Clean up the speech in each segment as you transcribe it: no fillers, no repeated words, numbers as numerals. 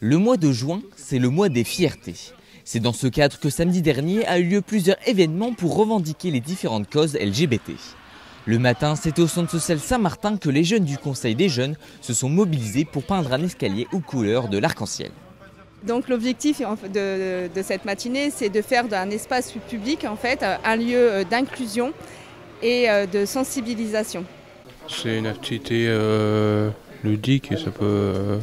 Le mois de juin, c'est le mois des fiertés. C'est dans ce cadre que samedi dernier a eu lieu plusieurs événements pour revendiquer les différentes causes LGBT. Le matin, c'est au centre social Saint-Martin que les jeunes du Conseil des jeunes se sont mobilisés pour peindre un escalier aux couleurs de l'arc-en-ciel. Donc l'objectif de cette matinée, c'est de faire d'un espace public un lieu d'inclusion et de sensibilisation. C'est une activité ludique et ça peut...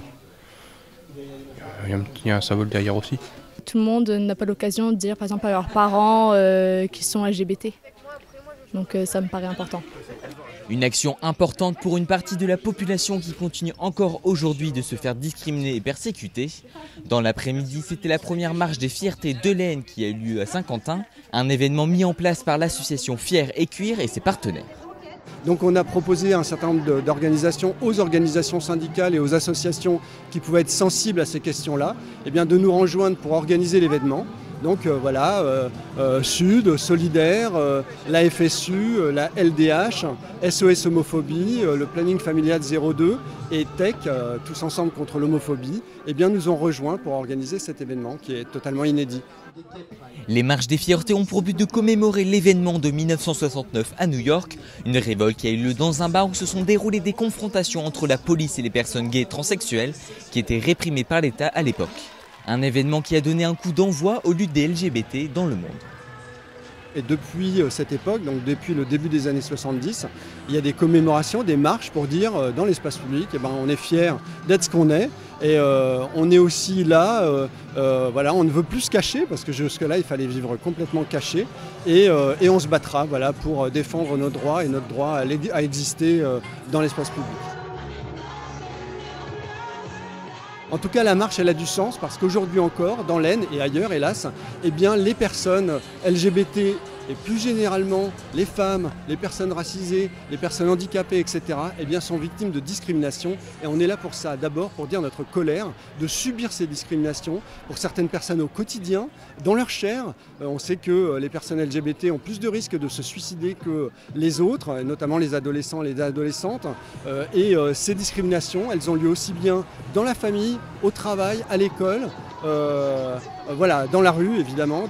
Il y a un symbole derrière aussi. Tout le monde n'a pas l'occasion de dire par exemple à leurs parents qu'ils sont LGBT. Donc ça me paraît important. Une action importante pour une partie de la population qui continue encore aujourd'hui de se faire discriminer et persécuter. Dans l'après-midi, c'était la première marche des fiertés de l'Aisne qui a eu lieu à Saint-Quentin, un événement mis en place par l'association Fier et Cuir et ses partenaires. Donc on a proposé un certain nombre d'organisations, aux organisations syndicales et aux associations qui pouvaient être sensibles à ces questions-là, de nous rejoindre pour organiser l'événement. Donc Sud, Solidaire, la FSU, la LDH, SOS Homophobie, le Planning Familial 02 et TEC, tous ensemble contre l'homophobie, nous ont rejoints pour organiser cet événement qui est totalement inédit. Les marches des fiertés ont pour but de commémorer l'événement de 1969 à New York, une révolte qui a eu lieu dans un bar où se sont déroulées des confrontations entre la police et les personnes gays et transsexuelles qui étaient réprimées par l'État à l'époque. Un événement qui a donné un coup d'envoi aux luttes des LGBT dans le monde. Et depuis cette époque, donc depuis le début des années 70, il y a des commémorations, des marches pour dire dans l'espace public, on est fiers d'être ce qu'on est. Et on est aussi là, on ne veut plus se cacher parce que jusque-là il fallait vivre complètement caché. Et on se battra pour défendre nos droits et notre droit à exister dans l'espace public. En tout cas, la marche, elle a du sens parce qu'aujourd'hui encore, dans l'Aisne et ailleurs, hélas, les personnes LGBT et plus généralement les femmes, les personnes racisées, les personnes handicapées, etc., sont victimes de discrimination. Et on est là pour ça, d'abord pour dire notre colère de subir ces discriminations pour certaines personnes au quotidien, dans leur chair. On sait que les personnes LGBT ont plus de risques de se suicider que les autres, notamment les adolescents et les adolescentes. Ces discriminations, elles ont lieu aussi bien dans la famille, au travail, à l'école, dans la rue évidemment.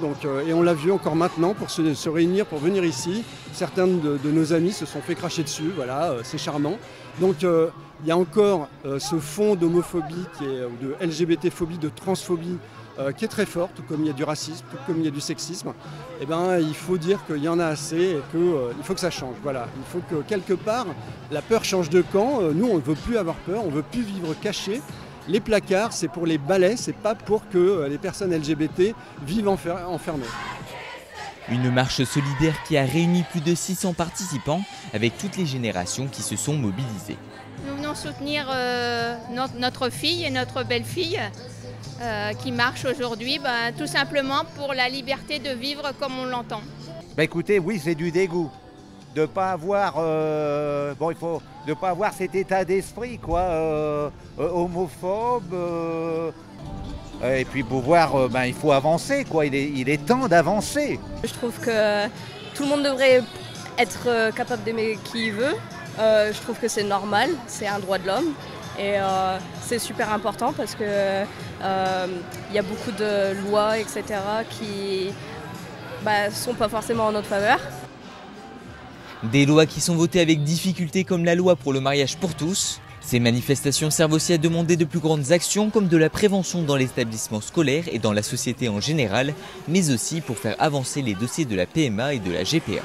Et on l'a vu encore maintenant pour se réunir, pour venir ici. Certains de nos amis se sont fait cracher dessus, c'est charmant. Donc il y a encore ce fond d'homophobie, de LGBT-phobie, de transphobie qui est très fort, tout comme il y a du racisme, tout comme il y a du sexisme. Il faut dire qu'il y en a assez et qu'il faut que ça change. Il faut que quelque part la peur change de camp. Nous, on ne veut plus avoir peur, on ne veut plus vivre caché. Les placards, c'est pour les balais, c'est pas pour que les personnes LGBT vivent enfermées. Une marche solidaire qui a réuni plus de 600 participants avec toutes les générations qui se sont mobilisées. Nous venons soutenir notre fille et notre belle-fille qui marchent aujourd'hui, tout simplement pour la liberté de vivre comme on l'entend. Écoutez, oui, c'est du dégoût. De ne pas avoir, de pas avoir cet état d'esprit, homophobe. Et puis pouvoir, il faut avancer, il est temps d'avancer. Je trouve que tout le monde devrait être capable d'aimer qui il veut. Je trouve que c'est normal, c'est un droit de l'homme. Et c'est super important parce que y a beaucoup de lois, etc. qui sont pas forcément en notre faveur. Des lois qui sont votées avec difficulté comme la loi pour le mariage pour tous. Ces manifestations servent aussi à demander de plus grandes actions comme de la prévention dans l'établissement scolaire et dans la société en général, mais aussi pour faire avancer les dossiers de la PMA et de la GPA.